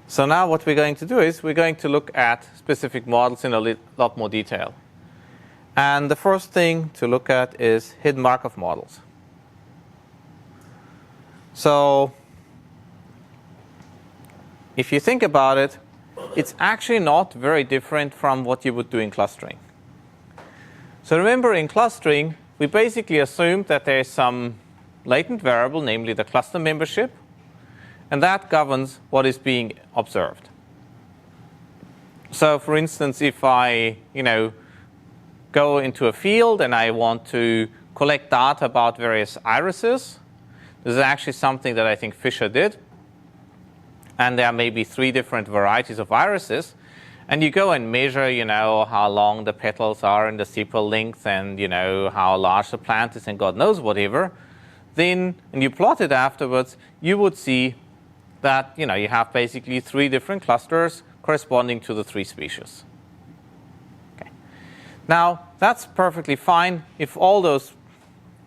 So now what we're going to do is we're going to look at specific models in a lot more detail. And the first thing to look at is hidden Markov models. So if you think about it, it's actually not very different from what you would do in clustering. So remember, in clustering, we basically assumed that there is some latent variable, namely the cluster membership, and that governs what is being observed. So for instance, if I go into a field and I want to collect data about various irises, this is actually something that I think Fisher did. And there may be 3 different varieties of irises. And you go and measure, how long the petals are and the sepal length and, how large the plant is and God knows whatever. Then, and you plot it afterwards, you would see that, you have basically 3 different clusters corresponding to the 3 species. Okay. Now, that's perfectly fine if all those,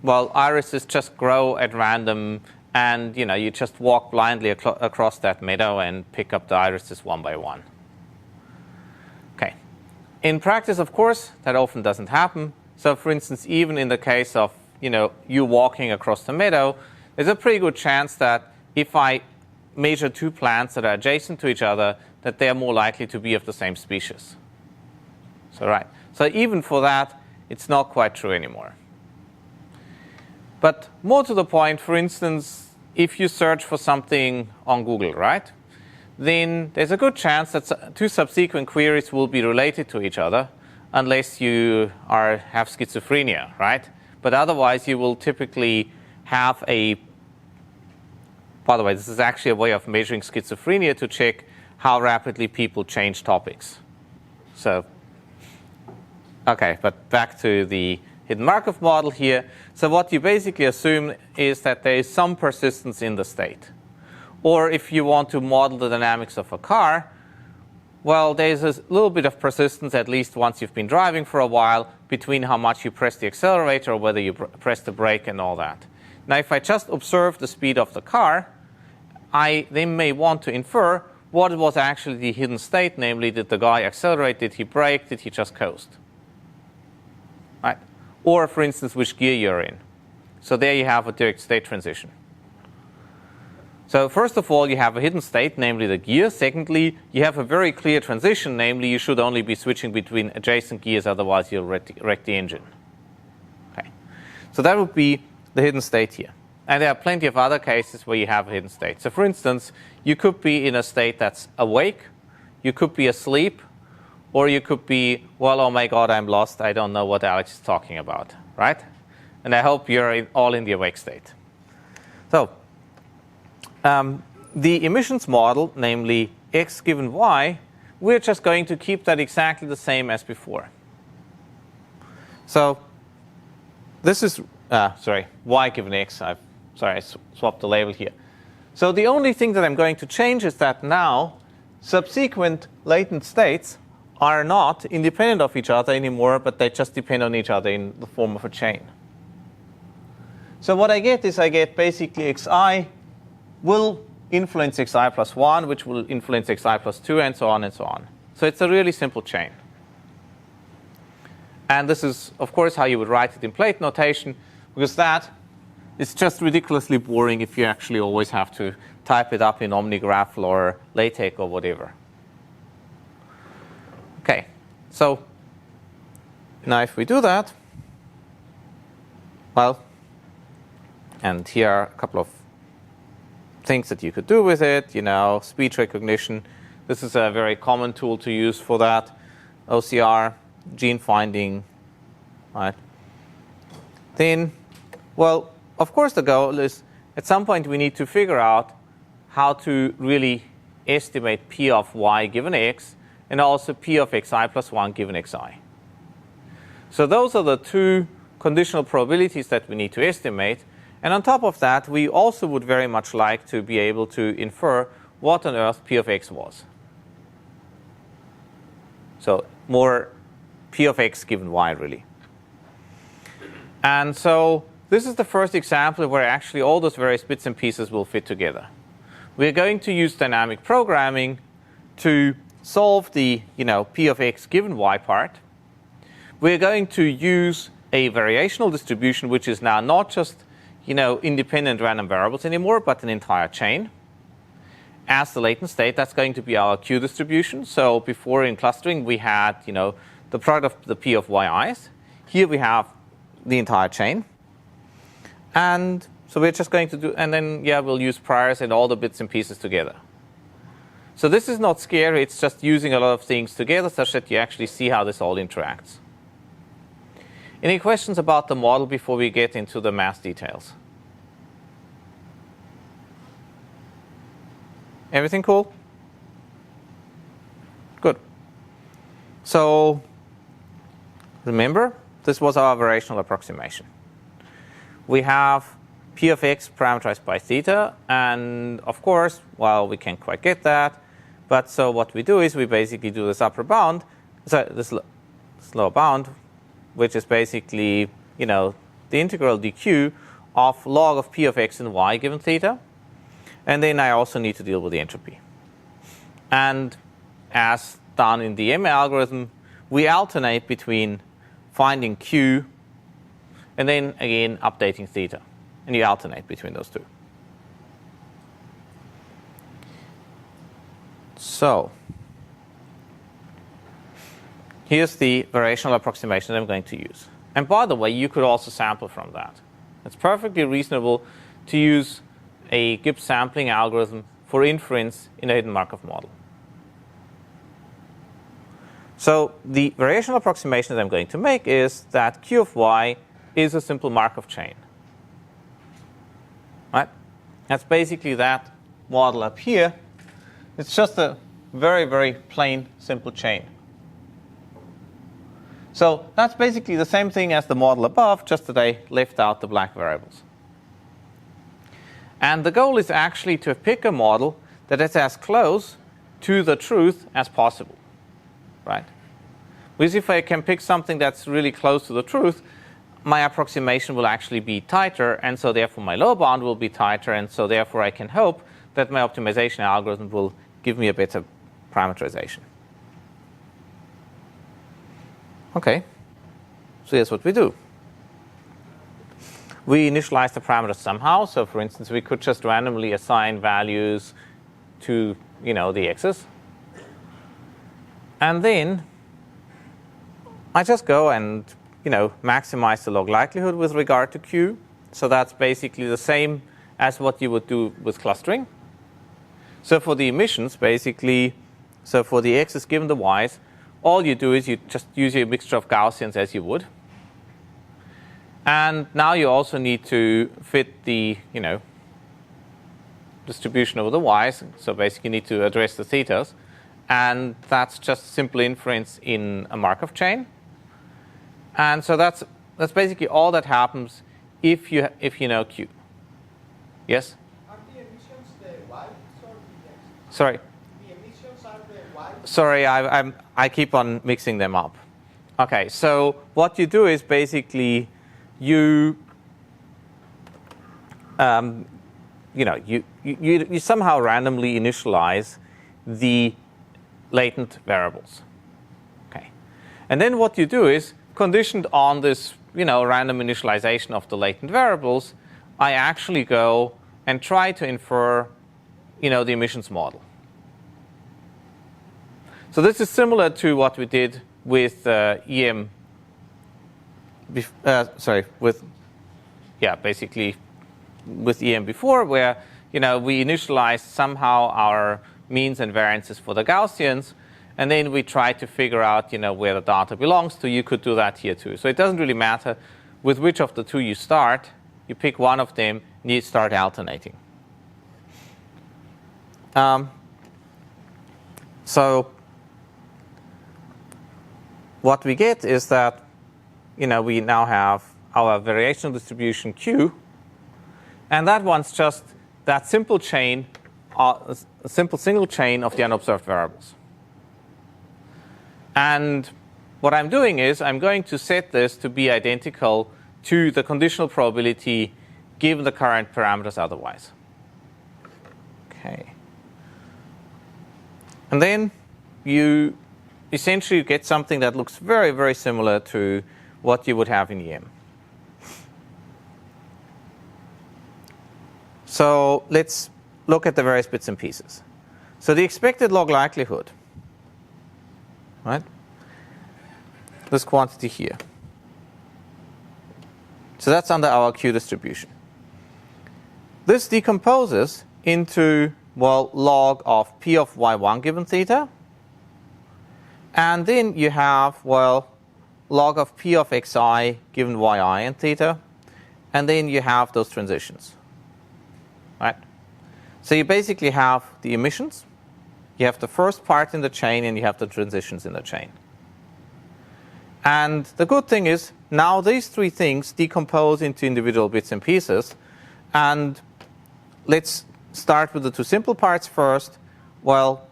irises just grow at random and, you just walk blindly across that meadow and pick up the irises one by one. Okay. In practice, of course, that often doesn't happen. So, for instance, even in the case of, you walking across the meadow, there's a pretty good chance that if I measure 2 plants that are adjacent to each other, that they are more likely to be of the same species. So even for that, it's not quite true anymore. But more to the point, for instance, if you search for something on Google, right, then there's a good chance that 2 subsequent queries will be related to each other unless you have schizophrenia, right? But otherwise, you will typically have by the way, this is actually a way of measuring schizophrenia to check how rapidly people change topics. So, okay, but back to the hidden Markov model here. So what you basically assume is that there is some persistence in the state. Or if you want to model the dynamics of a car, there's a little bit of persistence, at least once you've been driving for a while, between how much you press the accelerator or whether you press the brake and all that. Now, if I just observe the speed of the car, I then may want to infer what was actually the hidden state, namely, did the guy accelerate, did he brake, did he just coast? Right? Or, for instance, which gear you're in. So there you have a direct state transition. So first of all, you have a hidden state, namely the gear. Secondly, you have a very clear transition, namely you should only be switching between adjacent gears, otherwise you'll wreck the engine. Okay. So that would be the hidden state here. And there are plenty of other cases where you have a hidden state. So for instance, you could be in a state that's awake, you could be asleep, or you could be, oh my God, I'm lost, I don't know what Alex is talking about, right? And I hope you're all in the awake state. So the emissions model, namely x given y, we're just going to keep that exactly the same as before. So this is, y given x. I swapped the label here. So the only thing that I'm going to change is that now subsequent latent states are not independent of each other anymore, but they just depend on each other in the form of a chain. So what I get is I get basically xi will influence xi plus 1, which will influence xi plus 2, and so on and so on. So it's a really simple chain. And this is, of course, how you would write it in plate notation, because that is just ridiculously boring if you actually always have to type it up in OmniGraffle or LaTeX or whatever. Okay, so now if we do that, and here are a couple of things that you could do with it, speech recognition. This is a very common tool to use for that. OCR, gene finding, right? Then, of course the goal is at some point we need to figure out how to really estimate P of y given x and also P of xi plus 1 given xi. So those are the 2 conditional probabilities that we need to estimate. And on top of that, we also would very much like to be able to infer what on earth P of x was. So more P of x given y, really. And so this is the first example where actually all those various bits and pieces will fit together. We're going to use dynamic programming to solve the p of x given y part, we're going to use a variational distribution, which is now not just independent random variables anymore, but an entire chain. As the latent state, that's going to be our Q distribution. So before in clustering, we had the product of the p of yi's. Here we have the entire chain. And so we're just going to do, and then we'll use priors and all the bits and pieces together. So this is not scary. It's just using a lot of things together such that you actually see how this all interacts. Any questions about the model before we get into the math details? Everything cool? Good. So remember, this was our variational approximation. We have p of x parameterized by theta, and of course, well, we can't quite get that. But so what we do is we basically do this upper bound, so this lower bound, which is basically the integral dq of log of p of x and y given theta. And then I also need to deal with the entropy. And as done in the M algorithm, we alternate between finding Q and then again updating theta. And you alternate between those two. So here's the variational approximation that I'm going to use. And by the way, you could also sample from that. It's perfectly reasonable to use a Gibbs sampling algorithm for inference in a hidden Markov model. So the variational approximation that I'm going to make is that Q of y is a simple Markov chain. Right? That's basically that model up here. It's just a very, very plain, simple chain. So that's basically the same thing as the model above, just that I left out the black variables. And the goal is actually to pick a model that is as close to the truth as possible, right? Because if I can pick something that's really close to the truth, my approximation will actually be tighter, and so therefore my lower bound will be tighter, and so therefore I can hope that my optimization algorithm will give me a better parameterization. Okay, so here's what we do. We initialize the parameters somehow. So for instance, we could just randomly assign values to the x's. And then I just go and maximize the log likelihood with regard to Q. So that's basically the same as what you would do with clustering. So for the emissions, basically, so for the x's given the y's, all you do is you just use your mixture of Gaussians as you would. And now you also need to fit the distribution over the y's. So basically you need to address the thetas. And that's just simple inference in a Markov chain. And so that's basically all that happens if you know Q. Yes? Are the emissions the y or the x? Sorry. The emissions are the y? Sorry, I keep on mixing them up. Okay, so what you do is basically you somehow randomly initialize the latent variables. Okay, and then what you do is, conditioned on this random initialization of the latent variables, I actually go and try to infer the emissions model. So this is similar to what we did with EM. Basically with EM before, where we initialize somehow our means and variances for the Gaussians, and then we try to figure out where the data belongs to. You could do that here too. So it doesn't really matter with which of the two you start. You pick one of them and you start alternating. So what we get is that we now have our variational distribution Q, and that one's just that simple chain, a simple single chain of the unobserved variables. And what I'm doing is I'm going to set this to be identical to the conditional probability given the current parameters otherwise. Okay. And then you essentially get something that looks very, very similar to what you would have in EM. So let's look at the various bits and pieces. So the expected log likelihood, right? This quantity here. So that's under our Q distribution. This decomposes into, well, log of P of y1 given theta. And then you have, well, log of P of xi given yi and theta. And then you have those transitions. Right? So you basically have the emissions, you have the first part in the chain, and you have the transitions in the chain. And the good thing is, now these three things decompose into individual bits and pieces. And let's start with the two simple parts first. Well,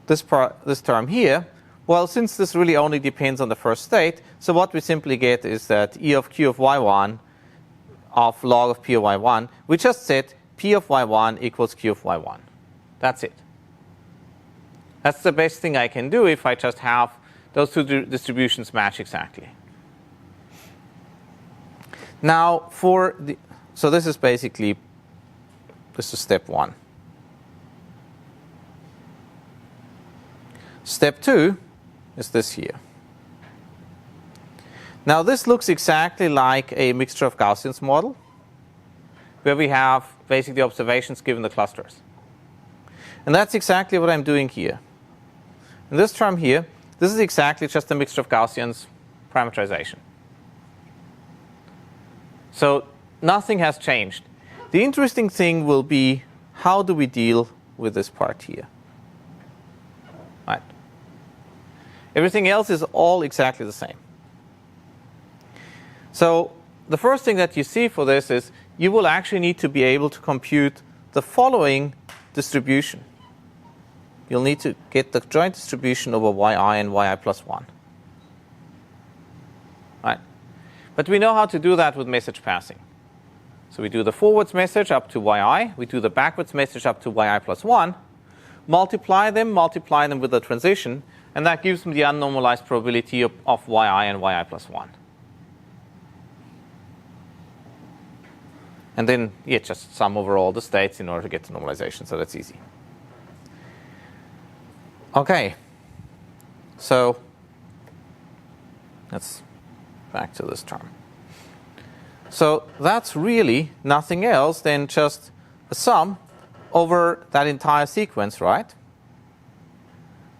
this term here, well, since this really only depends on the first state, so what we simply get is that E of Q of y1 of log of P of y1, we just said P of y1 equals Q of y1. That's it. That's the best thing I can do if I just have those two distributions match exactly. Now, so this is basically, this is step 1. Step 2 is this here. Now, this looks exactly like a mixture of Gaussians model, where we have basically observations given the clusters. And that's exactly what I'm doing here. In this term here, this is exactly just a mixture of Gaussians parameterization. So nothing has changed. The interesting thing will be, how do we deal with this part here? Right. Everything else is all exactly the same. So the first thing that you see for this is you will actually need to be able to compute the following distribution. You'll need to get the joint distribution over yi and yi plus 1. Right? But we know how to do that with message passing. So we do the forwards message up to yi, we do the backwards message up to yi plus 1, multiply them with the transition, and that gives me the unnormalized probability of yi and yi plus 1. And then, yeah, just sum over all the states in order to get to normalization, so that's easy. Okay, so let's back to this term. So that's really nothing else than just a sum over that entire sequence, right?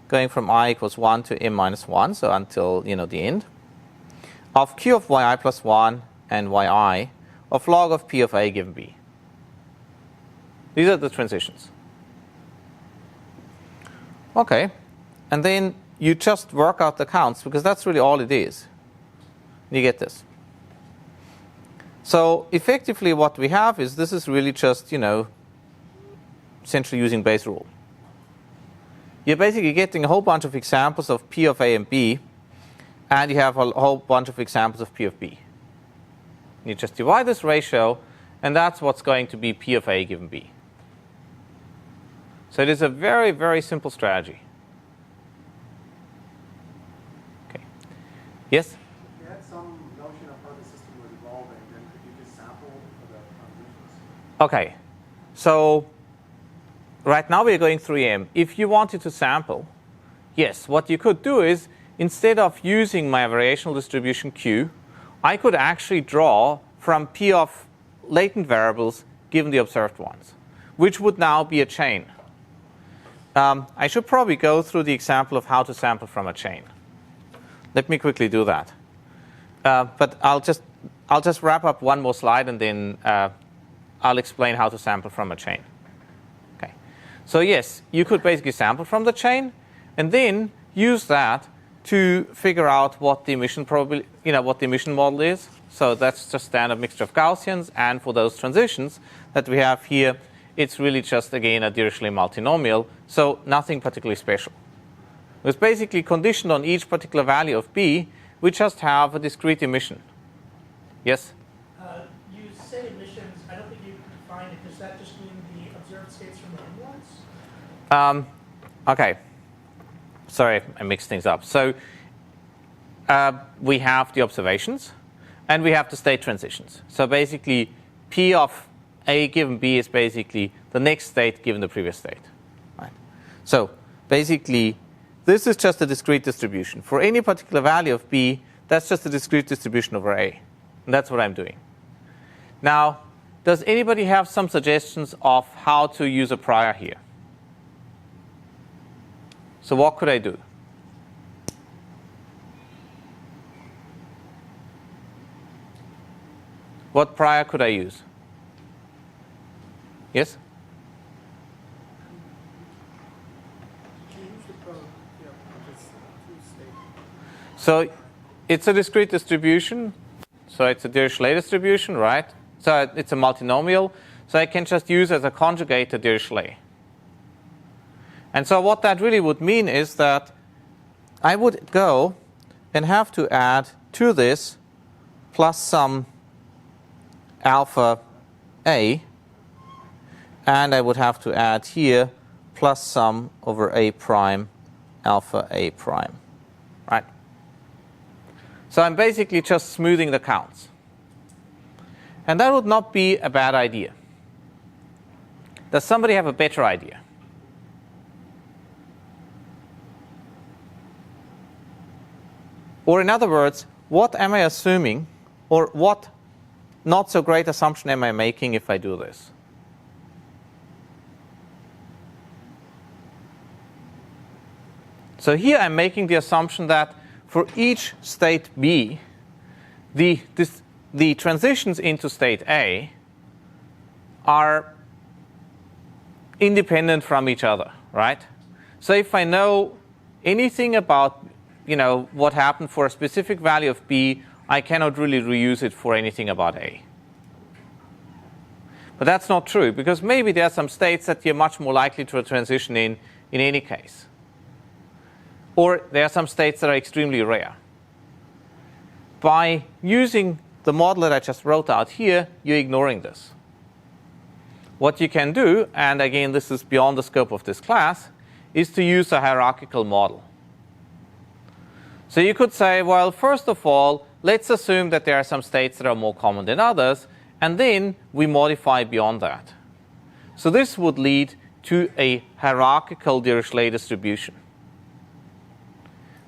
Going from I equals 1 to m minus 1, so until the end, of Q of yi plus 1 and yi of log of P of A given B. These are the transitions. Okay, and then you just work out the counts, because that's really all it is. You get this. So effectively what we have is, this is really just, essentially using Bayes' rule. You're basically getting a whole bunch of examples of P of A and B, and you have a whole bunch of examples of P of B. You just divide this ratio, and that's what's going to be P of A given B. So it is a very, very simple strategy. Okay. Yes? If you had some notion of how the system was evolving, then could you just sample for the transitions? Okay. So right now we're going through EM. If you wanted to sample, yes, what you could do is, instead of using my variational distribution Q, I could actually draw from P of latent variables given the observed ones, which would now be a chain. I should probably go through the example of how to sample from a chain. Let me quickly do that. But I'll just wrap up one more slide, and then I'll explain how to sample from a chain. Okay. So yes, you could basically sample from the chain, and then use that to figure out what the emission probability, what the emission model is. So that's just standard mixture of Gaussians, and for those transitions that we have here, it's really just, again, a Dirichlet multinomial, so nothing particularly special. It's basically conditioned on each particular value of B. We just have a discrete emission. Yes? You say emissions. I don't think you define it. Does that just mean the observed states from the inwards? Okay. Sorry, I mixed things up. So we have the observations, and we have the state transitions. So basically, P of A given B is basically the next state given the previous state. Right? So basically, this is just a discrete distribution. For any particular value of B, that's just a discrete distribution over A. And that's what I'm doing. Now, does anybody have some suggestions of how to use a prior here? So what could I do? What prior could I use? Yes? So it's a discrete distribution. So it's a Dirichlet distribution, right? So it's a multinomial. So I can just use as a conjugate a Dirichlet. And so what that really would mean is that I would go and have to add to this plus some alpha A, and I would have to add here plus some over A prime alpha A prime, right? So I'm basically just smoothing the counts. And that would not be a bad idea. Does somebody have a better idea? Or in other words, what am I assuming, or what not so great assumption am I making if I do this? So here I'm making the assumption that for each state B, the transitions into state A are independent from each other, right? So if I know anything about what happened for a specific value of B, I cannot really reuse it for anything about A. But that's not true, because maybe there are some states that you're much more likely to transition in any case. Or there are some states that are extremely rare. By using the model that I just wrote out here, you're ignoring this. What you can do, and again this is beyond the scope of this class, is to use a hierarchical model. So you could say, well, first of all, let's assume that there are some states that are more common than others, and then we modify beyond that. So this would lead to a hierarchical Dirichlet distribution.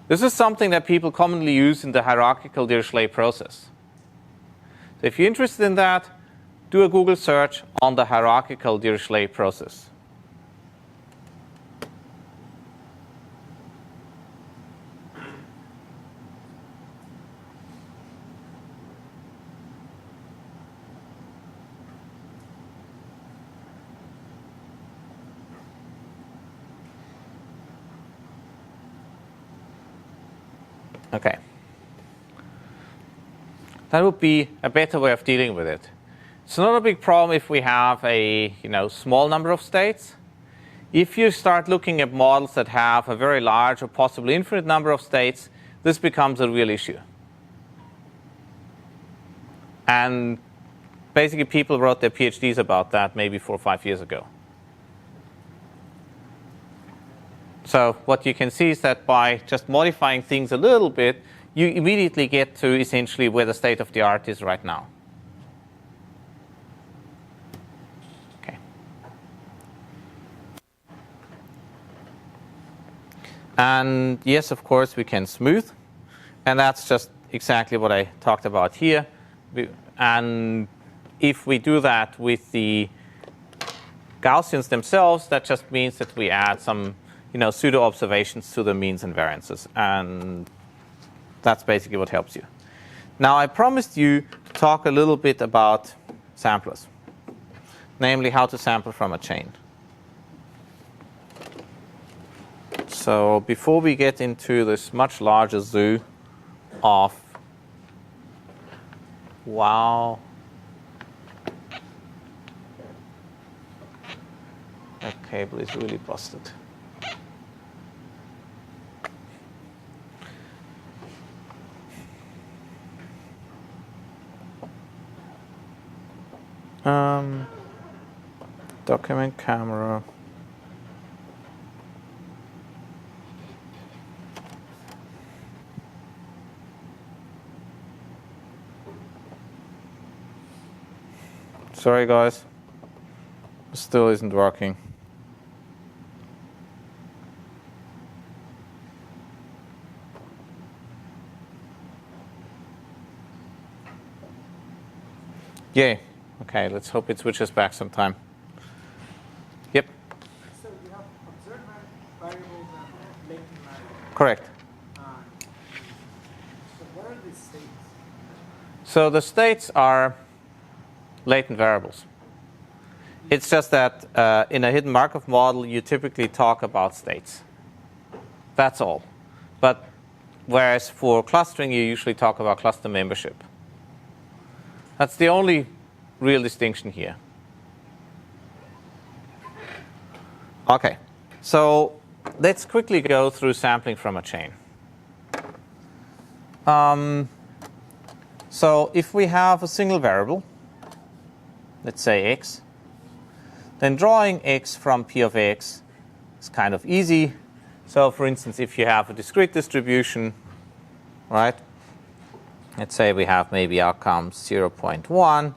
This is something that people commonly use in the hierarchical Dirichlet process. So if you're interested in that, do a Google search on the hierarchical Dirichlet process. Okay. That would be a better way of dealing with it. It's not a big problem if we have a small number of states. If you start looking at models that have a very large or possibly infinite number of states, this becomes a real issue. And basically people wrote their PhDs about that maybe 4 or 5 years ago. So what you can see is that by just modifying things a little bit, you immediately get to essentially where the state of the art is right now. Okay. And yes, of course, we can smooth. And that's just exactly what I talked about here. And if we do that with the Gaussians themselves, that just means that we add some pseudo observations to the means and variances, and that's basically what helps you. Now, I promised you to talk a little bit about samplers, namely how to sample from a chain. So before we get into this much larger zoo of wow, that cable is really busted. Document camera. Sorry, guys. Still isn't working. Yay. Okay, let's hope it switches back sometime. Yep. So you have observed variables and latent variables. Correct. So what are the states? So the states are latent variables. It's just that in a hidden Markov model, you typically talk about states. That's all. But whereas for clustering, you usually talk about cluster membership. That's the only real distinction here. OK, so let's quickly go through sampling from a chain. So if we have a single variable, let's say x, then drawing x from P of x is kind of easy. So for instance, if you have a discrete distribution, right? Let's say we have maybe outcomes 0.1,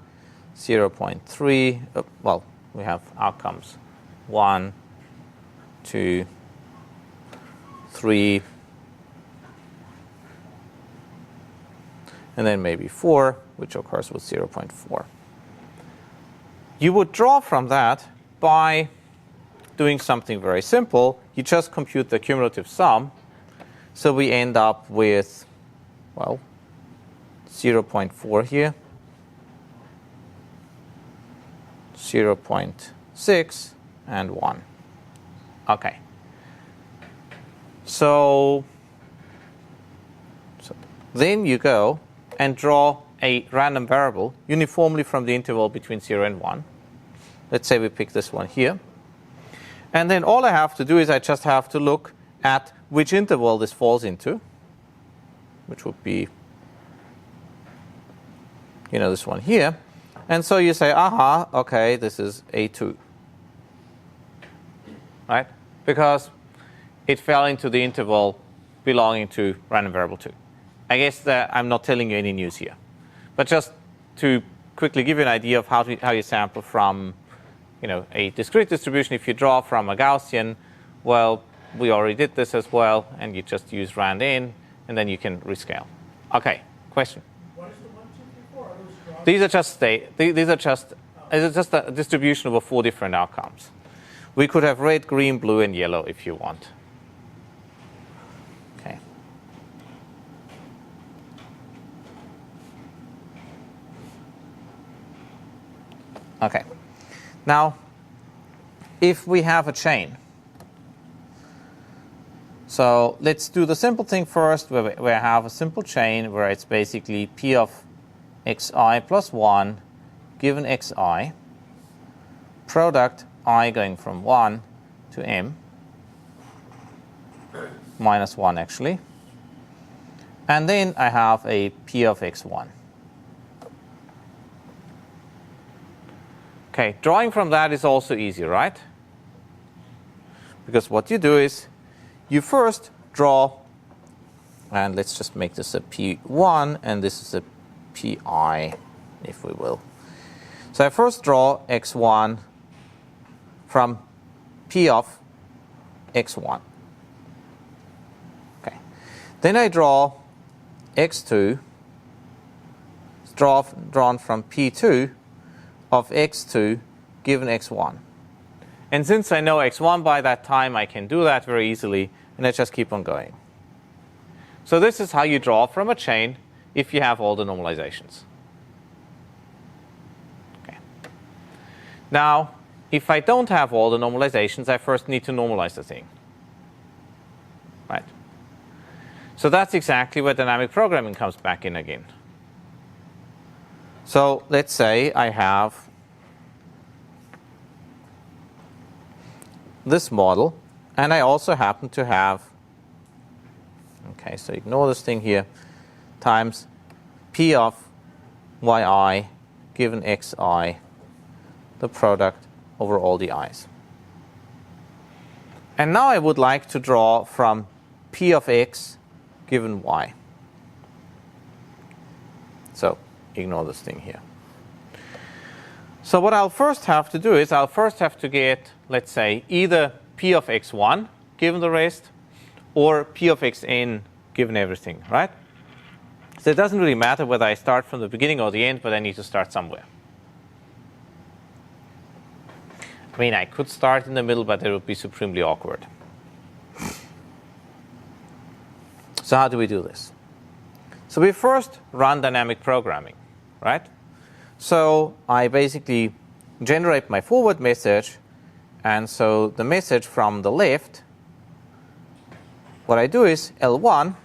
0.3. Well, we have outcomes 1, 2, 3, and then maybe 4, which of course was 0.4. You would draw from that by doing something very simple. You just compute the cumulative sum. So we end up with, well, 0.4 here, 0.6, and 1. OK. So then you go and draw a random variable uniformly from the interval between 0 and 1. Let's say we pick this one here. And then all I have to do is I just have to look at which interval this falls into, which would be this one here. And so you say, aha, OK, this is A2. Right? Because it fell into the interval belonging to random variable 2. I guess that I'm not telling you any news here. But just to quickly give you an idea of how you sample from a discrete distribution, if you draw from a Gaussian, well, we already did this as well, and you just use rand-in, and then you can rescale. OK, question? What is the 1, 2, 3, 4? Are those drawn? These are just it's just a distribution over 4 different outcomes. We could have red, green, blue, and yellow if you want. OK. OK. Now, if we have a chain, so let's do the simple thing first, where I have a simple chain where it's basically P of xi plus 1 given xi, product I going from 1 to m, minus 1 actually. And then I have a P of x1. OK, drawing from that is also easy, right? Because what you do is you first draw, and let's just make this a P1, and this is a Pi, if we will. So I first draw x1 from P of x1. Okay. Then I draw x2, drawn from P2 of x2 given x1. And since I know x1 by that time, I can do that very easily, and I just keep on going. So this is how you draw from a chain if you have all the normalizations. Okay. Now, if I don't have all the normalizations, I first need to normalize the thing. Right? So that's exactly where dynamic programming comes back in again. So let's say I have this model, and I also happen to have, OK, so ignore this thing here, times P of yi given xi, the product over all the i's. And now I would like to draw from P of x given y. So ignore this thing here. So what I'll first have to do is I'll first have to get, let's say, either p of x1 given the rest, or p of xn given everything, right? So it doesn't really matter whether I start from the beginning or the end, but I need to start somewhere. I mean, I could start in the middle, but it would be supremely awkward. So how do we do this? So we first run dynamic programming, right? So I basically generate my forward message, and so the message from the left, what I do is L1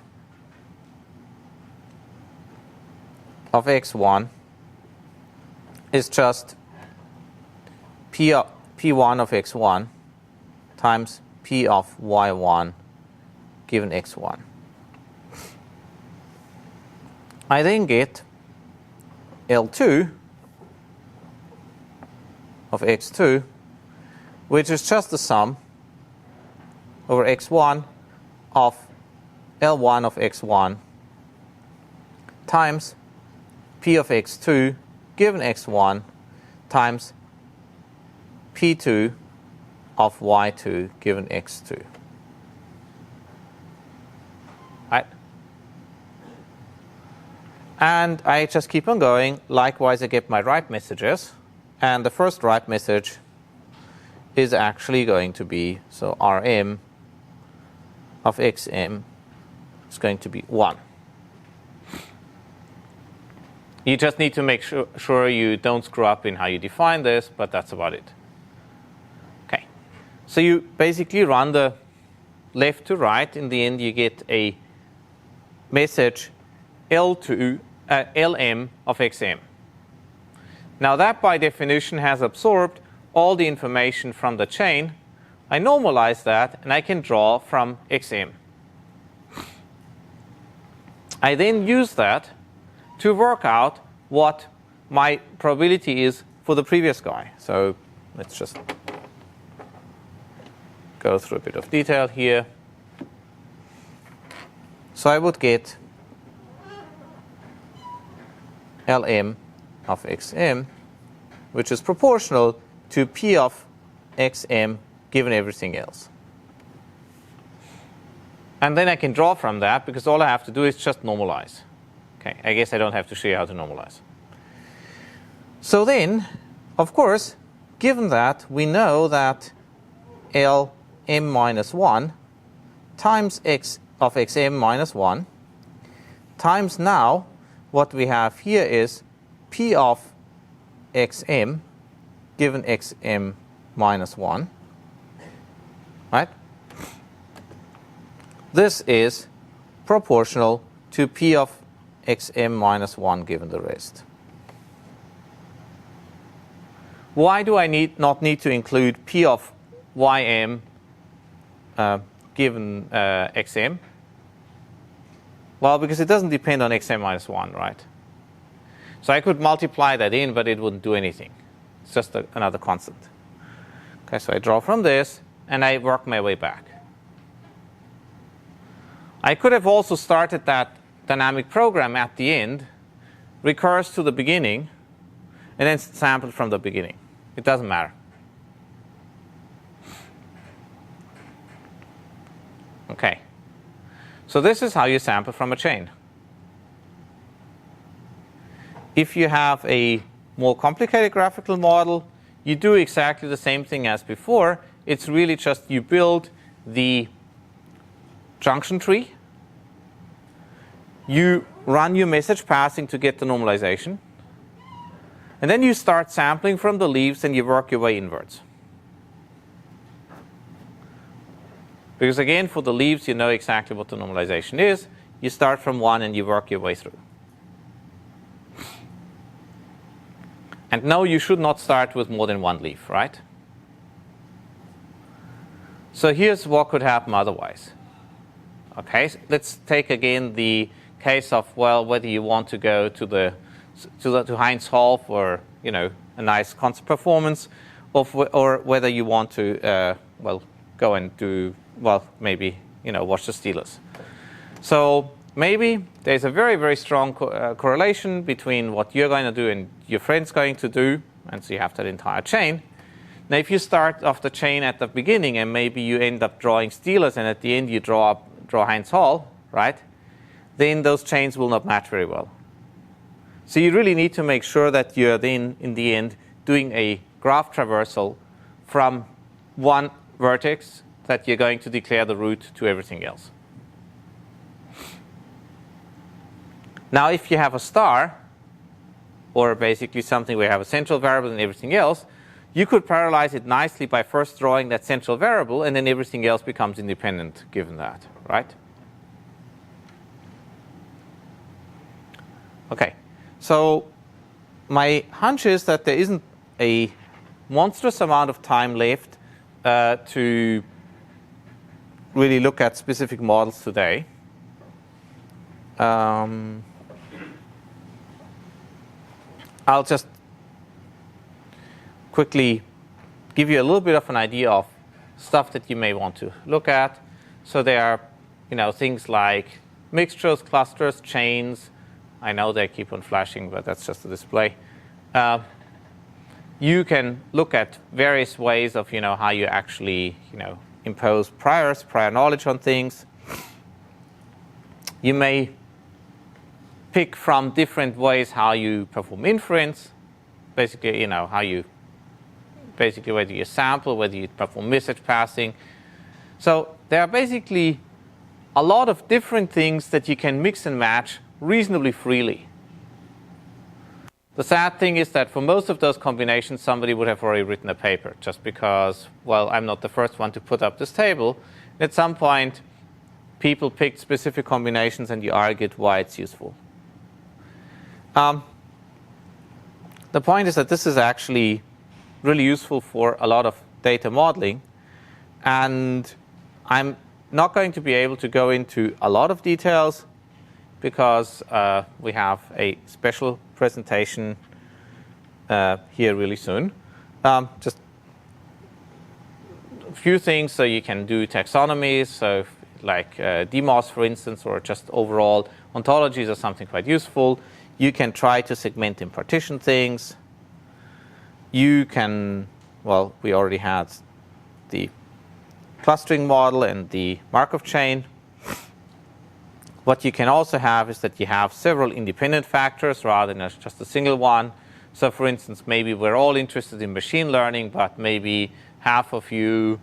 of x1 is just P1 of x1 times P of y1 given x1. I then get L2 of x2, which is just the sum over x1 of L1 of x1 times P of x2 given x1 times P2 of y2 given x2. Right? And I just keep on going. Likewise, I get my write messages. And the first write message is actually going to be, so Rm of xm is going to be 1. You just need to make sure you don't screw up in how you define this, but that's about it. Okay. So you basically run the left to right. In the end, you get a message Lm of xm. Now that, by definition, has absorbed all the information from the chain. I normalize that, and I can draw from xm. I then use that to work out what my probability is for the previous guy. So let's just go through a bit of detail here. So I would get Lm of xm, which is proportional to P of xm given everything else. And then I can draw from that, because all I have to do is just normalize. Okay, I guess I don't have to show you how to normalize. So then, of course, given that, we know that Lm minus 1 times x of xm minus 1 times now what we have here is P of xm given xm minus 1, right? This is proportional to P of xm minus 1 given the rest. Why do I not need to include P of ym given xm? Well, because it doesn't depend on xm minus 1, right? So I could multiply that in, but it wouldn't do anything. It's just another constant. Okay, so I draw from this, and I work my way back. I could have also started that dynamic program at the end, recurse to the beginning, and then sample from the beginning. It doesn't matter. Okay. So this is how you sample from a chain. If you have a more complicated graphical model, you do exactly the same thing as before. It's really just you build the junction tree, you run your message passing to get the normalization, and then you start sampling from the leaves and you work your way inwards. Because again, for the leaves, you know exactly what the normalization is. You start from 1 and you work your way through. And no, you should not start with more than 1 leaf, right? So here's what could happen otherwise. Okay, so let's take again the case of, well, whether you want to go to Heinz Hall for, you know, a nice concert performance, or whether you want to, well, go and do, well, maybe, you know, watch the Steelers. So maybe there's a very, very strong correlation between what you're going to do and your friend's going to do, And so you have that entire chain. Now, if you start off the chain at the beginning and maybe you end up drawing Steelers and at the end you draw Heinz Hall, right? Then those chains will not match very well. So you really need to make sure that you're then, in the end, doing a graph traversal from one vertex that you're going to declare the root to everything else. Now, if you have a star, or basically something where you have a central variable and everything else, you could parallelize it nicely by first drawing that central variable, and then everything else becomes independent given that, right? Okay, so my hunch is that there isn't a monstrous amount of time left to really look at specific models today. I'll just quickly give you a little bit of an idea of stuff that you may want to look at. So there are, things like mixtures, clusters, chains. I know they keep on flashing, but that's just a display. You can look at various ways of, how you actually, impose prior knowledge on things. You may pick from different ways how you perform inference. Basically, how you whether you sample, whether you perform message passing. So there are basically a lot of different things that you can mix and match reasonably freely. The sad thing is that for most of those combinations, somebody would have already written a paper, just because, well, I'm not the first one to put up this table. At some point, people picked specific combinations and you argued why it's useful. The point is that this is actually really useful for a lot of data modeling, and I'm not going to be able to go into a lot of details because we have a special presentation here really soon. Just a few things. So you can do taxonomies, so like DMOS, for instance, or just overall ontologies are something quite useful. You can try to segment and partition things. You can, well, we already had the clustering model and the Markov chain. What you can also have is that you have several independent factors rather than just a single one. So for instance, maybe we're all interested in machine learning, but maybe half of you,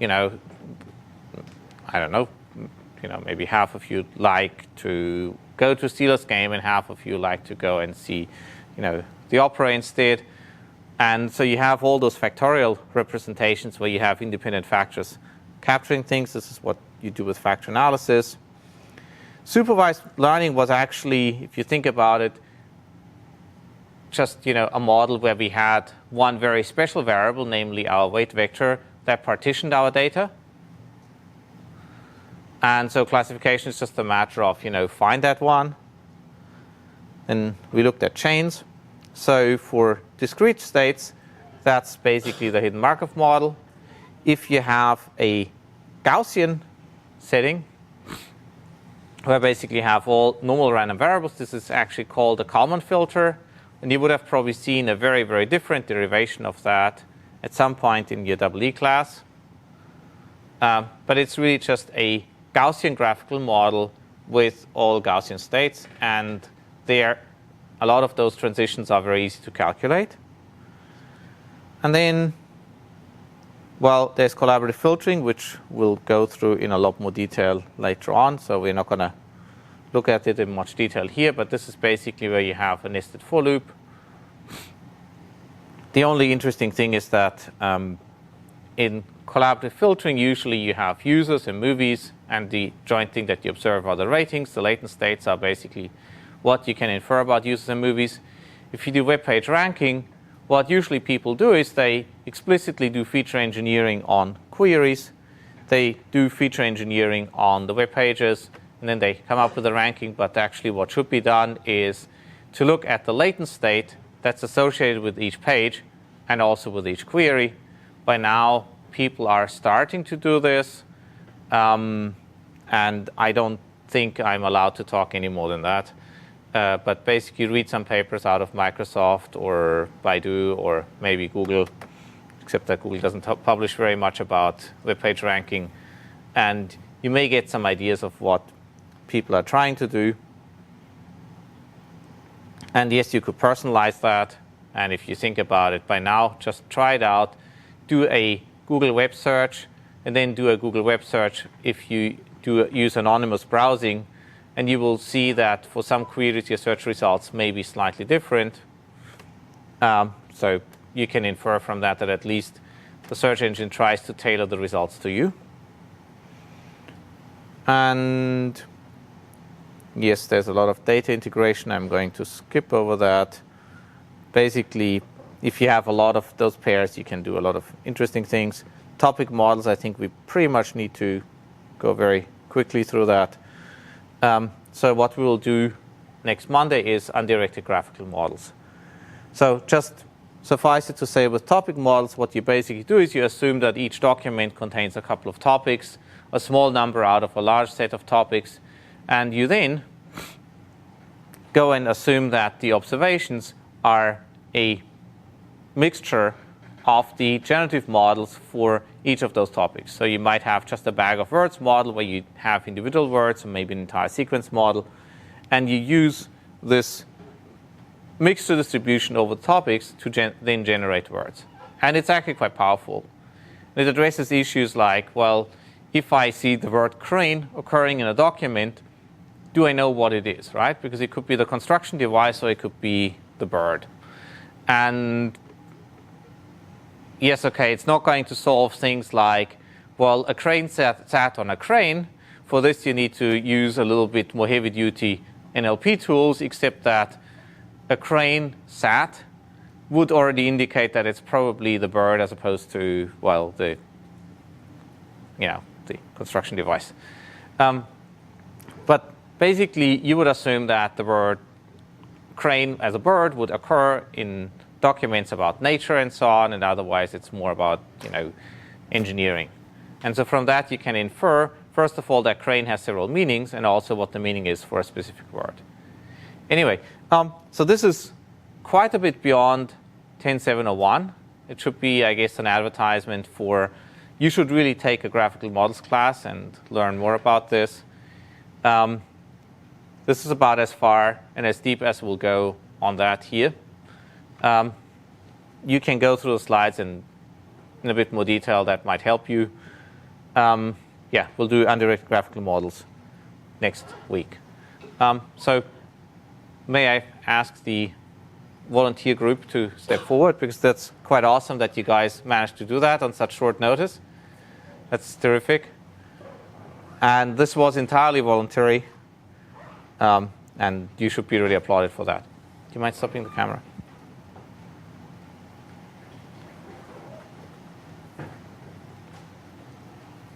I don't know, maybe half of you like to go to a Steelers game and half of you like to go and see, the opera instead. And so you have all those factorial representations where you have independent factors capturing things. This is what you do with factor analysis. Supervised learning was actually, if you think about it, just a model where we had one very special variable, namely our weight vector, that partitioned our data. And so classification is just a matter of find that one. And we looked at chains. So for discrete states, that's basically the hidden Markov model. If you have a Gaussian setting, where basically you have all normal random variables, this is actually called a Kalman filter. And you would have probably seen a very, very different derivation of that at some point in your EE class. But it's really just a Gaussian graphical model with all Gaussian states. And there, a lot of those transitions are very easy to calculate. And then, well, there's collaborative filtering, which we'll go through in a lot more detail later on. So we're not going to look at it in much detail here, but this is basically where you have a nested for loop. The only interesting thing is that in collaborative filtering, usually you have users and movies, and the joint thing that you observe are the ratings. The latent states are basically what you can infer about users and movies. If you do web page ranking, what usually people do is they explicitly do feature engineering on queries. They do feature engineering on the web pages, and then they come up with a ranking. But actually what should be done is to look at the latent state that's associated with each page and also with each query. By now, people are starting to do this, and I don't think I'm allowed to talk any more than that. but basically read some papers out of Microsoft or Baidu or maybe Google, except that Google doesn't publish very much about web page ranking. And you may get some ideas of what people are trying to do. And yes, you could personalize that. And if you think about it by now, just try it out. Do a Google web search, and then do a Google web search if you use anonymous browsing. And you will see that for some queries, your search results may be slightly different. So you can infer from that that at least the search engine tries to tailor the results to you. And yes, there's a lot of data integration. I'm going to skip over that. Basically, if you have a lot of those pairs, you can do a lot of interesting things. Topic models, I think we pretty much need to go very quickly through that. So what we will do next Monday is undirected graphical models. So just suffice it to say with topic models, what you basically do is you assume that each document contains a couple of topics, a small number out of a large set of topics, and you then go and assume that the observations are a mixture of the generative models for each of those topics. So you might have just a bag of words model where you have individual words or maybe an entire sequence model, and you use this mixture distribution over the topics to then generate words. And it's actually quite powerful. It addresses issues like, well, if I see the word crane occurring in a document, do I know what it is, right? Because it could be the construction device or it could be the bird. And yes, okay, it's not going to solve things like, well, a crane sat on a crane. For this, you need to use a little bit more heavy-duty NLP tools, except that a crane sat would already indicate that it's probably the bird as opposed to, well, the construction device. But basically, you would assume that the word crane as a bird would occur in documents about nature and so on, and otherwise it's more about engineering. And so from that, you can infer, first of all, that crane has several meanings, and also what the meaning is for a specific word. Anyway, so this is quite a bit beyond 10701. It should be, I guess, an advertisement for you should really take a graphical models class and learn more about this. This is about as far and as deep as we'll go on that here. You can go through the slides in a bit more detail. That might help you. Yeah, we'll do undirected graphical models next week. So may I ask the volunteer group to step forward, because that's quite awesome that you guys managed to do that on such short notice. That's terrific. And this was entirely voluntary, and you should be really applauded for that. Do you mind stopping the camera?